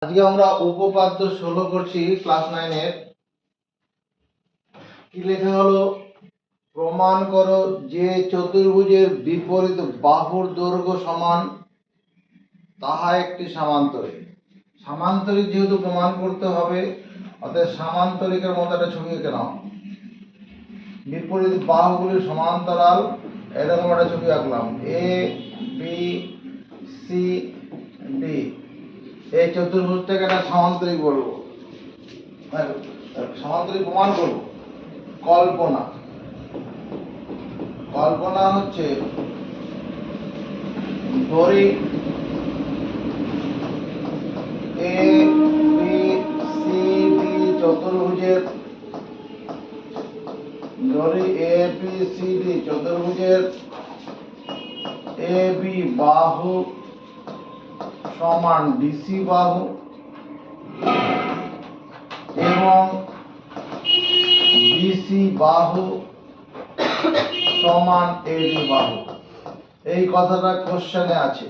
আজকে আমরা উপপাদ্য 16 করছি ক্লাস 9 এর। কি লেখা হলো? প্রমাণ করো যে চতুর্ভুজের বিপরীত বাহুর দৈর্ঘ্য সমান, তাহা একটি সামান্তরিক। সামান্তরিক যেহেতু প্রমাণ করতে হবে, অর্থাৎ সামান্তরিকের মতো একটা ছবি এঁকে নাও। বিপরীত বাহুগুলি সমান্তরাল, এরকম একটা ছবি আঁকলাম। A B C D. এই চতুর্ভুজটাকে একটা সামান্তরিক বলবো, সামান্তরিক প্রমাণ করব। কল্পনা কল্পনা হচ্ছে, ধরি এ বি সি ডি চতুর্ভুজের, এ বি বাহু সমান ডিসি বাহু এবং বিসি বাহু সমান এডি বাহু। এই কথাটা কোশ্চেনে আছে।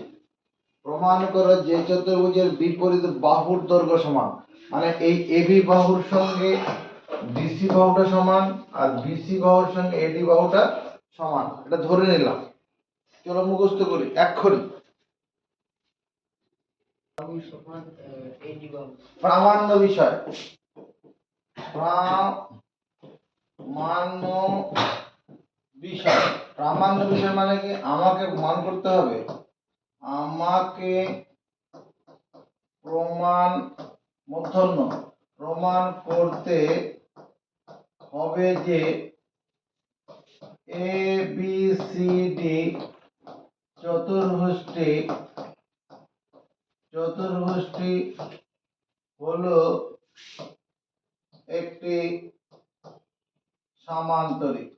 প্রমাণ করো যে চতুর্ভুজের বিপরীত বাহুর দৈর্ঘ্য সমান, মানে এই এবি বাহুর সঙ্গে ডিসি বাহুটা সমান আর বিসি বাহুর সঙ্গে এডি বাহুটা সমান। এটা ধরে নিলাম। চলো মুখস্থ করি এক্ষুনি। প্রামাণ্য বিষয়, প্রামাণ্য বিষয়। প্রামাণ্য বিষয় মানে কি? আমাকে প্রমাণ করতে হবে, আমাকে প্রমাণ করতে হবে যে এ বি সি ডি চতুর্ভুজটি হলো একটি সামান্তরিক।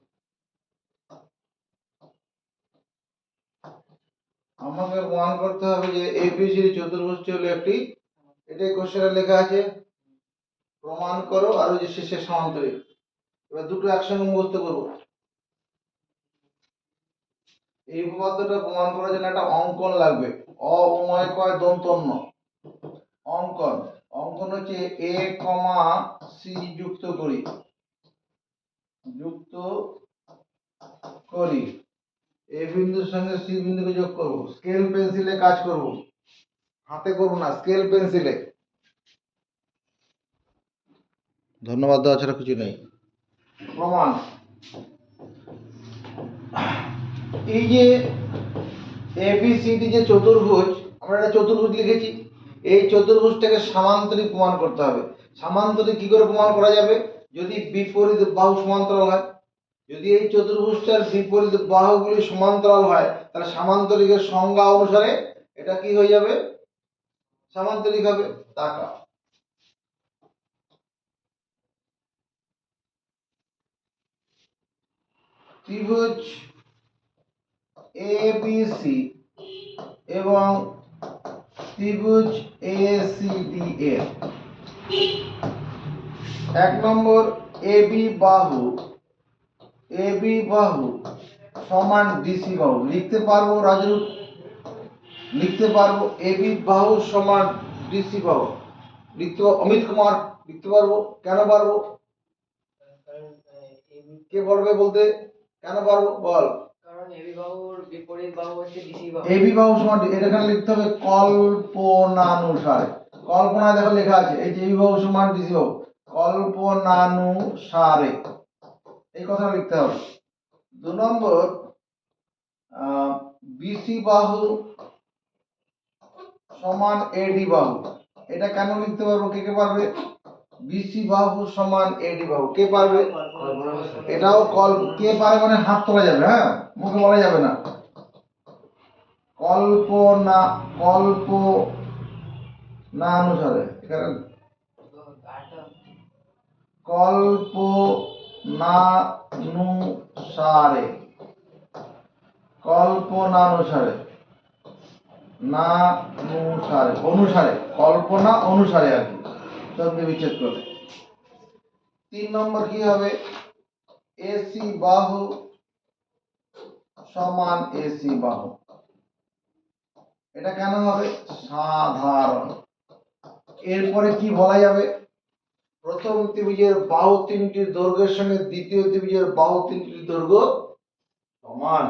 আমাকে প্রমাণ করতে হবে যে এবিসিডি চতুর্ভুজটি হলো একটি, এটাই কোশ্চেনে লেখা আছে। প্রমাণ করো আর ওই যে শেষে সামান্তরিক। এবার দুটো একসঙ্গে মুখস্থ করবো। এই উপপাদ্যটা প্রমাণ করার জন্য একটা অঙ্কন লাগবে। অ উময় কয় দন্ত ন। অঙ্কন হচ্ছে এ কমা সি যুক্ত করি, এ বিন্দুর সঙ্গে সি বিন্দুকে যোগ করব। স্কেল পেন্সিলে কাজ করব, হাতে করব না, স্কেল পেন্সিলে। ধন্যবাদ দেওয়া ছাড়া কিছু নেই। প্রমাণ, এই যে এবিসিডি যে চতুর্ভুজ, আমরা একটা চতুর্ভুজ লিখেছি। এই চতুর্ভুজটাকে সামান্তরিক প্রমাণ করতে হবে। সামান্তরিক কি করে প্রমাণ করা যাবে? যদি বিপরীত বাহু সমান্তরাল হয়। যদি এই চতুর্ভুজটার বিপরীত বাহুগুলি সমান্তরাল হয়, তাহলে সামান্তরিকের সংজ্ঞা অনুসারে এটা কি হয়ে যাবে? সামান্তরিক হবে। তাকা, ত্রিভুজ এবিসি এবং ত্রিভুজ এসিডি এর এক নম্বর এবি বাহু সমান ডিসি বাহু। লিখতে পারবো রাজু? লিখতে পারবো এবি বাহু সমান ডিসি বাহু। লিখতে পারবো অমিত কুমার? লিখতে পারবো। কেন পারবো? কে বলবে বলতে? কেন পারবো বল? কারণ এবি বাহুর বিপরীত বাহু হচ্ছে ডিসি বাহু। এবি বাহু সমান, এখানে লিখতে হবে কল্পনানুসারে। কল্পনায় দেখো লেখা আছে, এই যে এবি বাহু সমান ডিসি বাহু, কল্পনানুসারে এই কথা লিখতে হবে। 2 নম্বর বিসি বাহু সমান এডি বাহু। এটা কেন লিখতে পারবো? কে কে পারবে? বিসি বাহু সমান এডি বাহু। কে পারবে? এটাও কে পারে মানে হাত তোলা যাবে, হ্যাঁ, মুখে বলা যাবে না। কল্পনানুসারে, এখানে কল্পনা অনুসারে আর কি, সঙ্গে বিচ্ছেদ করে। 3 নম্বর কি হবে? এসি বাহু সমান এসি বাহু। এটা কেন হবে? সাধারণ। এরপরে কি বলা যাবে? প্রথম ত্রিভুজের বাহু তিনটির দৈর্ঘ্যের সঙ্গে দ্বিতীয় ত্রিভুজের বাহু তিনটির দৈর্ঘ্য সমান।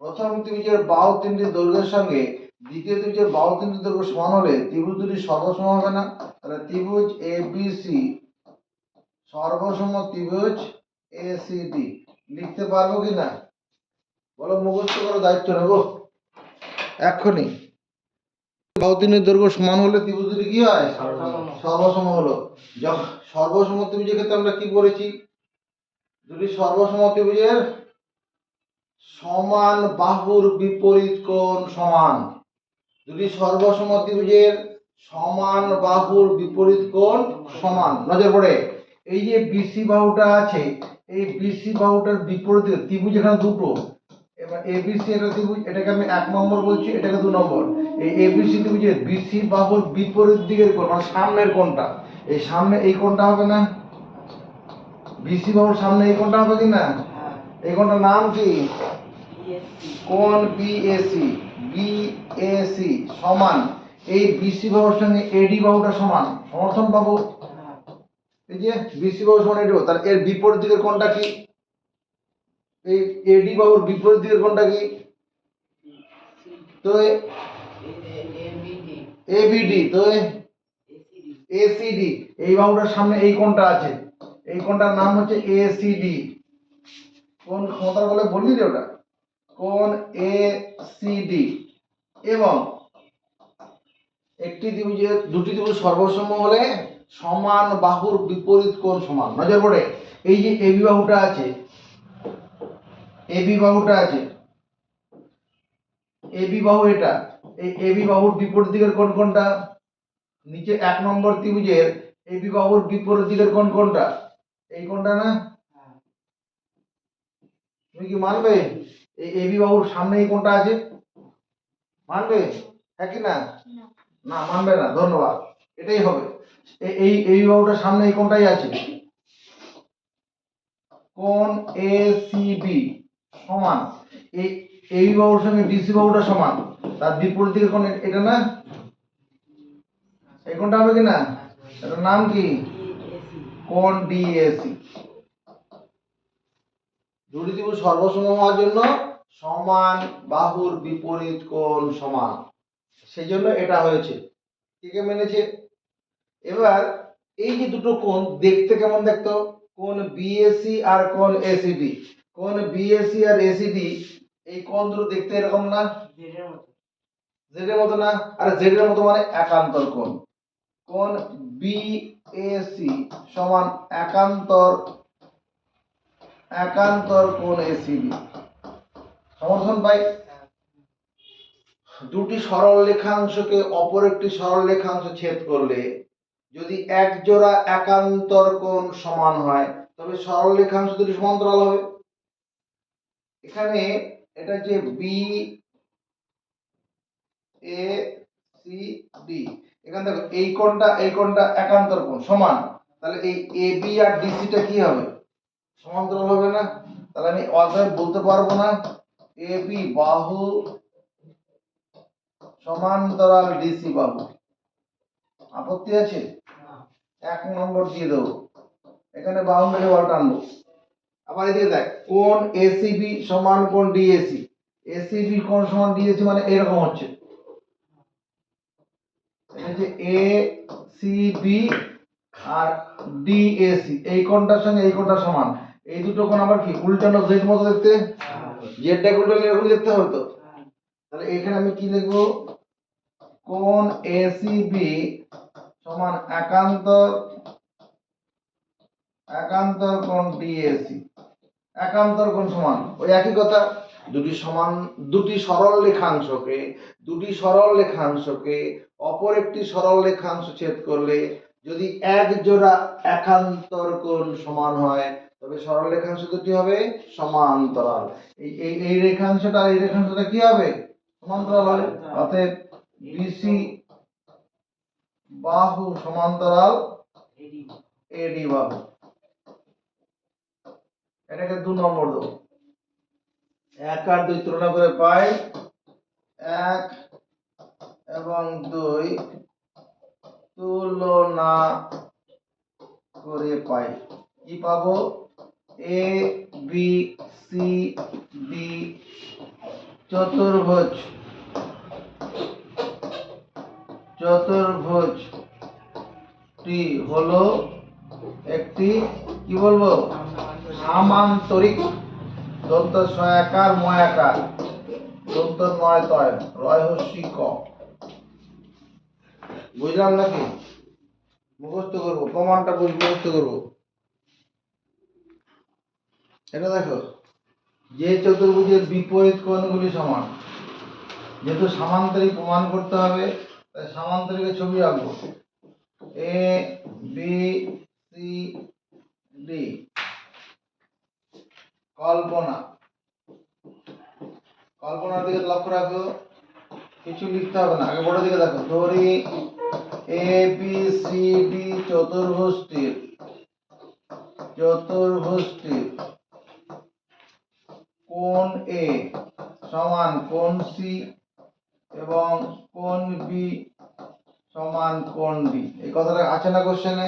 প্রথম ত্রিভুজের বাহু তিনটির দৈর্ঘ্যের সঙ্গে দ্বিতীয় ত্রিভুজের বাহু তিনটির দৈর্ঘ্য সমান হলে ত্রিভুজ দুটি সর্বসম হবে না? তাহলে ত্রিভুজ এবিসি সর্বসম ত্রিভুজ এসিডি লিখতে পারবো কি না? বলো, মুখস্থ করো, দায়িত্ব নেবো এক্ষুনি। বাহু তিনটির দৈর্ঘ্য সমান হলে ত্রিভুজ দুটি কি হয়? সর্বসম হলো। যখন সর্বসম ত্রিভুজের ক্ষেত্রে আমরা কি বলেছি? দুটি সর্বসম ত্রিভুজের সমান বাহুর বিপরীত কোণ সমান। দুটি সর্বসম ত্রিভুজের সমান বাহুর বিপরীত কোণ সমান। নজর পড়ে, এই যে বিসি বাহুটা আছে, এই বিসি বাহুটার বিপরীত ত্রিভুজ এখানে দুটো। এবার এবিসি এটা ত্রিভুজ, এটাকে আমি 1 নম্বর বলছি, এটাকে 2 নম্বর। এই এবিসি ত্রিভুজের বিসি বাহুর বিপরীত দিকের কোণ মানে সামনের কোণটা, এই সামনে এই কোণটা হবে না? বিসি বাহুর সামনে এই কোণটা হবে কি না? এই কোণটার নাম কি? কোণ বিএসি। বিএসি সমান এই বিসি বাহুর সঙ্গে এডি বাহুটা সমান। সমর্থন পাবো? এই যে বিসি বাহু সমান এডি বাহু, তাহলে এর বিপরীত দিকের কোণটা কি? এই এডি বাহুর বিপরীত দিকের কোণটা কি? তো এবিডি। তো এসিডি, এই বাহুটার সামনে এই কোণটা আছে, এই কোণটার নাম হচ্ছে এসিডি। কোণ ক্ষমতা বলে বললি রে ওটা, কোণ এসিডি। এবং একটি ত্রিভুজের দুটি ত্রিভুজ সর্বসম হলে সমান বাহুর বিপরীত কোণ সমান। নজর পড়ে, এই যে এবি বাহুটা আছে, এবি বাহুটা আছে, এবি বাহু এটা, এই এবি বাহুর বিপরীত দিকের কোণ কোনটা? নিচে 1 নম্বর ত্রিভুজের এবি বাহুর বিপরীত দিকের কোণ কোনটা? এই কোণটা না? তুমি কি মানবে? এই এবি বাহুর সামনে এই কোণটা আছে, মানবে? হ্যাঁ কি না? না, মানবে না। ধন্যবাদ, এটাই হবে। এই এই বাহুটার সামনে এই কোণটাই আছে, কোণ এসিবি সমান এই এই বাহুর সঙ্গে ডিসি বাহুটা সমান, তার বিপরীত দিকের কোণ এটা না? এই কোণটা হবে কি না? এটার নাম কি? কোণ ডিএসি। দুটি ত্রিভুজ সর্বসম হওয়ার জন্য সমান বাহুর বিপরীত কোণ সমান, সেই জন্য এটা হয়েছে। কে কে মেনেছে? এবার এই যে দুটো কোণ দেখতে কেমন দেখতো? কোণ বিএসি আর কোণ এসিডি। কোণ বিএসি আর এসিডি এই কোণ দুটো দেখতে এরকম না? জেড এর মতো না? আর জেড এর মতো মানে একান্তর কোণ। কোণ বিএসি সমান একান্তর কোণ এসিডি। সমর্থন পাই? দুটি সরল রেখাংশকে অপর একটি সরল রেখাংশ ছেদ করলে যদি এক জোড়া একান্তর কোণ সমান হয় তবে সরল রেখাংশ দুটি সমান্তরাল হবে। এখানে এটা যে বি এ সি ডি, এখানে দেখো এই কোণটা একান্তর কোণ সমান, তাহলে এই এ বি আর ডিসি টা কি হবে? সমান্তরাল হবে না? তাহলে আমি অতএব বলতে পারবো না এ বি বাহু সমান্তরাল ডিসি বাহু। আপত্তি আছে? 1 নম্বর দিয়ে দেবো, এখানে বাউন্ডারি ওয়াল টানবো। আবার এদিকে দেখ, কোণ এসিবি সমান কোণ ডিএসি। এসিবি কোণ সমান ডিএসি মানে এরকম হচ্ছে, এটা যে এ সি বি আর ডিএসি, এই কোণটার সঙ্গে এই কোণটা সমান। এই দুটো কোণ আবার কি উল্টানো জেড মতো দেখতে? জেডটা উল্টানো এরকম দেখতে হবে তো। তাহলে এখানে আমি কি লিখবো? কোণ এসিবি সমান একান্তর কোণ ডিএসি। একান্তর কোণ সমান ওই একই কথা, দুটি সরল রেখাংশকে অপর একটি সরল রেখাংশ ছেদ করলে যদি এক জোড়া একান্তর কোণ সমান হয় তবে সরল রেখাংশ দুটি হবে সমান্তরাল। এই রেখাংশটা আর এই রেখাংশটা কি হবে? সমান্তরাল হবে। অতএব বিসি বাহু সমান্তরাল এডি বাহু। এটাকে 2 নম্বর দেবো। 1 আর 2 তুলনা করে পাই 1 এবং 2 তুলনা করে পাই। কি পাবো? এ বি সি ডি চতুর্ভুজ চতুর্ভুজটি হলো একটি কি বলবো সামান্তরিক দন্ত সয়াকার ময়াকার দন্ত নয় তয় রয়হস্যি ক। বুঝলাম নাকি? মুখস্থ করবো, প্রমাণটা মুখস্থ করবো। এটা দেখো, যে চতুর্ভুজের বিপরীত কোণগুলি সমান, যেহেতু সামান্তরিক প্রমাণ করতে হবে তাই সামান্তরিকের ছবি আঁকবো। এ বি সি ডি কল্পনার দিকে লক্ষ্য রাখো, কিছু লিখতে হবে না, আগে বড় দিকে দেখো। ধরি এ বি সি ডি চতুর্ভুজটির কোণ এ সমান কোণ সি এবং কোণ বি সমান কোণ ডি। এই কথাটা আছে না কোশ্চেনে?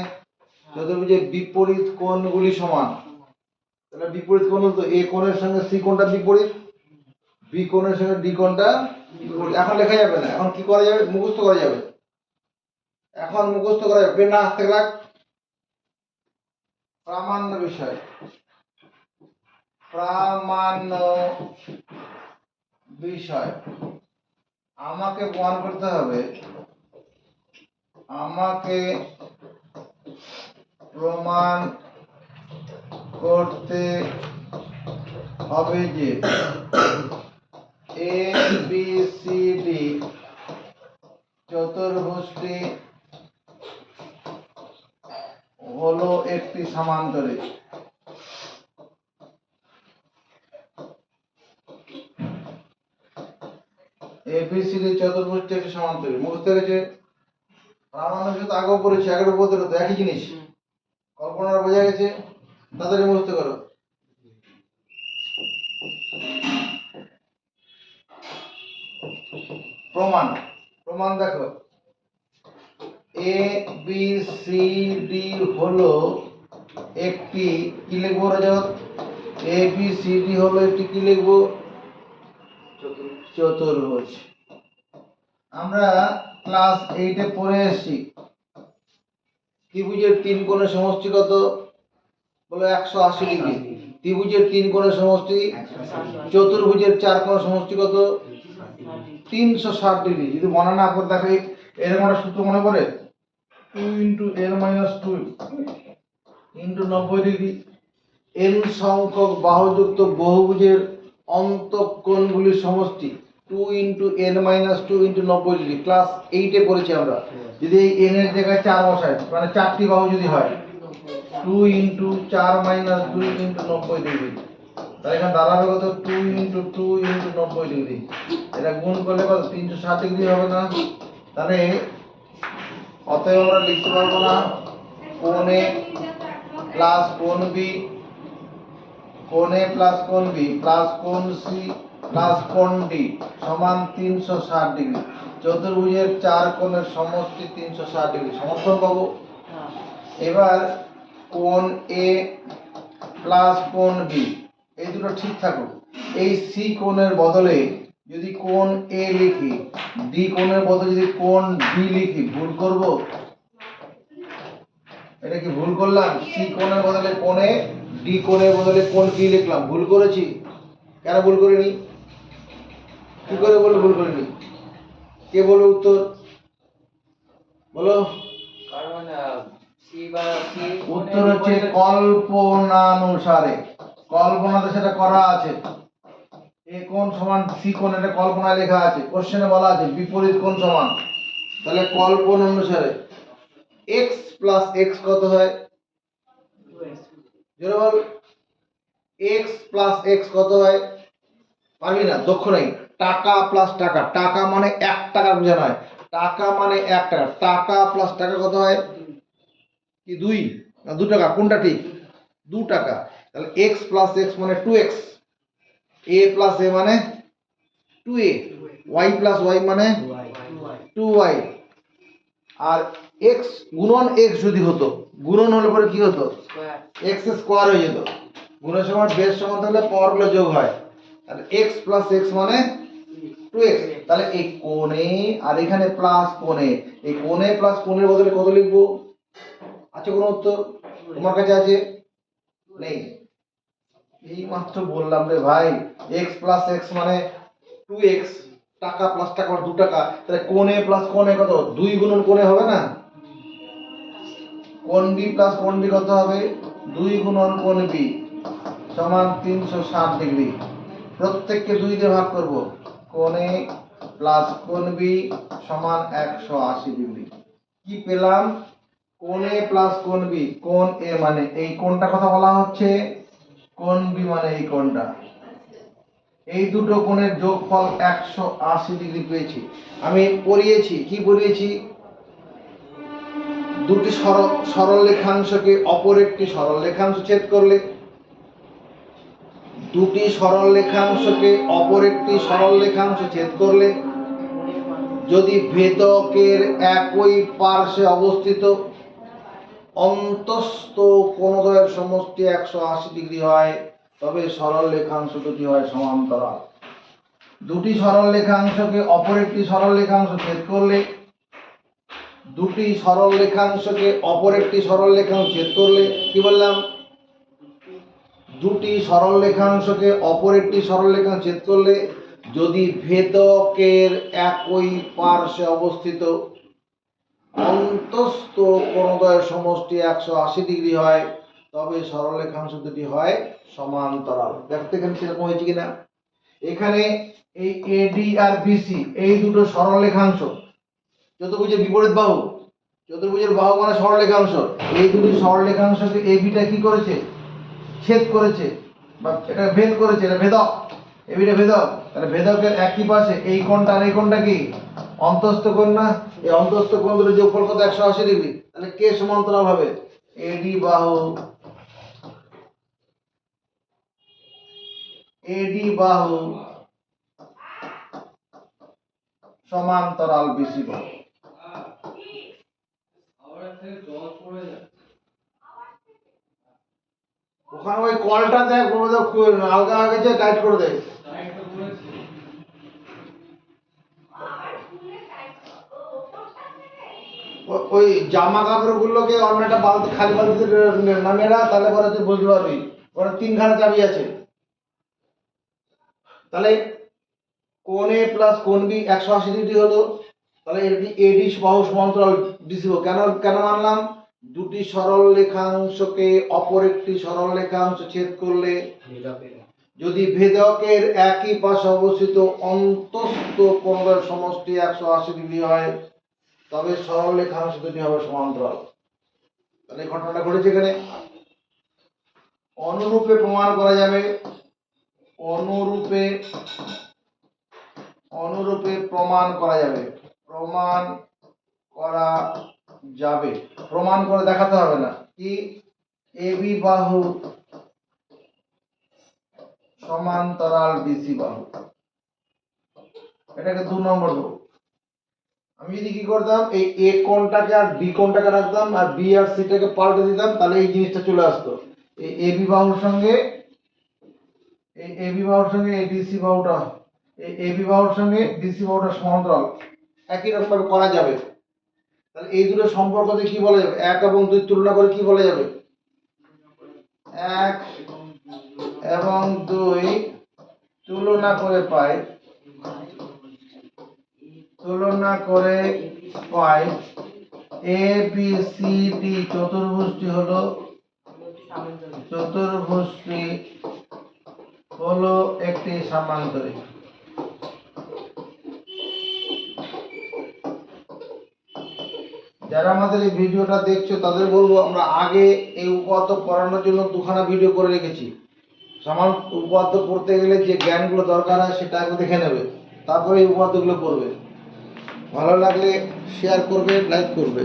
চতুর্ভুজের বিপরীত কোণগুলি সমান, তাহলে বিপরীত কোণ তো এ কোণের সঙ্গে সি কোণটা বিপরীত, বি কোণের সঙ্গে ডি কোণটা বিপরীত। এখন লেখা যাবে না, এখন কি করা যাবে? মুখস্থ করা যাবে। এখন মুখস্থ করা যাবে, পেন না হাতে রাখ। প্রামাণ্য বিষয়, প্রামাণ্য বিষয় আমাকে প্রমাণ করতে হবে, আমাকে প্রমাণ করতে হবে যে এ বি সি ডি চতুর্ভুজটি হলো একটি সামান্তরিক। এবিসিডি চতুর্ভুজটি একটি সমান্তরিক। মুখস্থ গেছে? প্রামাণ্য বিষয় তো আগেও পড়েছি, আগের উপর তো একই জিনিস। কল্পনাটা বোঝা গেছে? তাড়াতাড়ি মুখস্থ করো। প্রমাণ দেখো, এ বি সি ডি হলো একটি কি লিখবো Rajat? A B C D হলো একটি কি লিখবো? চতুর্ভুজ। আমরা ক্লাস 8 এ পড়ে এসেছি ত্রিভুজের তিন কোণের সমষ্টি কত? বলো 180 ডিগ্রি। ত্রিভুজের তিন কোণের সমষ্টি, চতুর্ভুজের চার কোণের সমষ্টি কত? 360 ডিগ্রি। যদি মনে না করে দেখো, এরকম একটা সূত্র মনে পড়ে, 2 × n-2 × 90 ডিগ্রি। n সংখ্যক বাহুযুক্ত বহুভুজের অন্তঃকোণগুলির সমষ্টি 2 × n-2 × 90 ডিগ্রি। ক্লাস 8 এ পড়েছি আমরা। যদি এই n এর জায়গায় 4 বসাই, মানে চারটি বাহু যদি হয়, 2 × 4 - 2 × 90 ডিগ্রি, তাহলে এখানে দাঁড়াবে কত? 2 × 2 × 90 ডিগ্রি। এটা গুণ করলে কত? 360 ডিগ্রি হবে না? তাহলে অতএব আমরা লিখতে পারবো না কোণ এ প্লাস কোণ বি, কোণ এ প্লাস কোণ বি প্লাস কোণ সি প্লাস কোণ ডি সমান 360 ডিগ্রি। চতুর্ভুজের চার কোণের সমষ্টি 360 ডিগ্রি। সমর্থন পাবো। এবার কোণ এ প্লাস কোণ বি, এই দুটো ঠিক থাকুক। এই সি কোণের বদলে যদি কোণ এ লিখি, ডি কোণের বদলে যদি কোণ ডি লিখি, ভুল করব? এটা কি ভুল করলাম? সি কোণের বদলে কোণ এ, ডি কোণের বদলে কোণ বি লিখলাম, ভুল করেছি? কেন ভুল করিনি? কি করে বলে ভুল করিনি? কে বলবে উত্তর? বলো। কারণ উত্তর হচ্ছে কল্পনানুসারে। কল্পনাতে সেটা করা আছে। এ কোণ সমান সি কোণ, এটা কল্পনায় লেখা আছে। কোশ্চেনে বলা আছে বিপরীত কোণ সমান। তাহলে কল্পনা অনুসারে x + x কত হয়? জোরে বল। x + x কত হয়? পারবি না, দক্ষ নাই। টাকা প্লাস টাকা, টাকা মানে 1 টাকা বোঝানো হয়। টাকা মানে 1 টাকা, টাকা প্লাস টাকা কত হয়? কি 2 না 2 টাকা? কোনটা ঠিক? 2 টাকা। তাহলে x + x মানে 2x, a + a মানে 2a, y + y মানে 2y। আর এক্স গুণন এক্স যদি হতো, গুণন হলে পরে কি হতো, স্কোয়ার এক্স স্কোয়ার হয়ে যেত। গুণের সময় বেস সমান থাকলে পাওয়ারগুলো যোগ হয়, তাহলে এক্স প্লাস এক্স মানে 2x। তাহলে এই কোণে আর এখানে প্লাস কোণে, এই কোণে প্লাস কোণের বদলে কত লিখবো? আছে কোনো উত্তর তোমার কাছে আছে? নেই। এই মাত্র বললাম রে ভাই, x প্লাস x মানে 2x, টাকা প্লাস টাকা 2 টাকা, তাহলে কোণে প্লাস কোণে কত, 2 গুণন কোণে হবে না? কোণ b প্লাস কোণ b কত হবে, 2 গুণন কোণ b সমান 360 ডিগ্রি। প্রত্যেককে 2 দিয়ে ভাগ করব, কোণে প্লাস কোণ b সমান 180 ডিগ্রি। কি পেলাম? কোণে প্লাস কোণ b, কোণ a মানে এই কোণটা কথা বলা হচ্ছে, কোণ b মানে এই কোণটা। এই দুটো কোণের যোগফল 180 ডিগ্রি পেয়েছি। আমি পড়িয়েছি, কি পড়িয়েছি? দুটি সরল রেখাংশকে অপর একটি সরল রেখাংশ ছেদ করলে, দুটি সরল রেখাংশকে অপর একটি সরল রেখাংশ ছেদ করলে যদি ভেদকের একই পার্শ্বে অবস্থিত অন্তস্থ কোণদ্বয়ের সমষ্টি 180 ডিগ্রি হয়, তবে সরল রেখাংশ দুটি হয় সমান্তরাল। দুটি সরল রেখাংশকে অপর একটি সরল রেখাংশ ছেদ করলে, দুটি সরল রেখাংশকে অপর একটি সরল রেখাংশ ছেদ করলে, কি বললাম? দুটি সরল রেখাংশকে অপর একটি সরল রেখাংশ ছেদ করলে যদি ভেদকের একই পার্শ্বে অবস্থিত অন্তস্থ কোণদ্বয়ের সমষ্টি 180 ডিগ্রি হয়, তবে সরল রেখাংশ দুটি হয় সমান্তরাল। দেখতে এখানে সেরকম হয়েছে কিনা? এখানে এই এডি আর বিসি এই দুটো সরল রেখাংশ, চতুর্ভুজের বিপরীত বাহু, চতুর্ভুজের বাহু মানে সরল রেখাংশ, এই দুটি সরল রেখাংশকে এবিটা কি করেছে, ছেদ করেছে বা এটা ভেদ করেছে, এটা ভেদক, এবিটা ভেদক। তাহলে ভেদকের একই পাশে এই কোণটা আর এই কোণটা কি অন্তস্থ কোণ না? এই অন্তস্থ কোণ দুটোর যোগফল কত, 180 ডিগ্রি। তাহলে কে সমান্তরাল হবে? এডি বাহু, এডি বাহু সমান্তরাল বিসি বাহু। ওখানে ওই কলটা দেখ, আলগা হয়ে গেছে, টাইট করে দেয়। ওই জামা কাপড় গুলোকে অন্য একটা বালতি, খালি বালতিতে নামিয়ে রাখ, তাহলে পরে তুই বুঝতে পারবি। ওরা 3খানা চাবি আছে। তাহলে কোণ এ প্লাস কোণ বি 180 ডিগ্রি হলো, তাহলে এডি বাহু সমান্তরাল ডিসি বাহু। কেন কেন মানলাম? দুটি সরল রেখাংশকে অপর একটি সরল রেখাংশ ছেদ করলে যদি ভেদকের একই পাশে অবস্থিত অন্তস্থ কোণের সমষ্টি 180 ডিগ্রি হয়, তবে সরল রেখাংশ দুটি হবে সমান্তরাল। তাহলে এই ঘটনাটা ঘটেছে এখানে। অনুরূপে প্রমাণ করা যাবে, অনুরূপে প্রমাণ করা যাবে, প্রমাণ করা যাবে, প্রমাণ করে দেখাতে হবে না কি, এবি বাহু সমান্তরাল বিসি বাহু। এটাকে 2 নম্বর দেবো। আমি যদি কি করতাম, এই এ কোণটাকে আর বি কোণটাকে রাখতাম আর বি আর সি টাকে পাল্টে দিতাম, তাহলে এই জিনিসটা চলে আসতো। এই এবি বাহুর সঙ্গে এই এবি বাহুর সঙ্গে এই ডিসি বাহুটা, এই এবি বাহুর সঙ্গে ডিসি বাহুটা সমান্তরাল, একই রকম ভাবে করা যাবে। তাহলে এই দুটো সম্পর্কতে কি বলা যাবে, 1 এবং 2 তুলনা করে কি বলা যাবে, 1 এবং 2 তুলনা করে পাই, এ বি সি ডি চতুর্ভুজটি হলো একটি সামান্তরিক। যারা আমাদের এই ভিডিওটা দেখছো তাদের বলবো, আমরা আগে এই উপপাদ্য পড়ানোর জন্য 2খানা ভিডিও করে রেখেছি। সমান উপপাদ্য পড়তে গেলে যে জ্ঞানগুলো দরকার হয় সেটা আগে দেখে নেবে, তারপরে এই উপপাদ্যগুলো পড়বে। ভালো লাগলে শেয়ার করবে, লাইক করবে।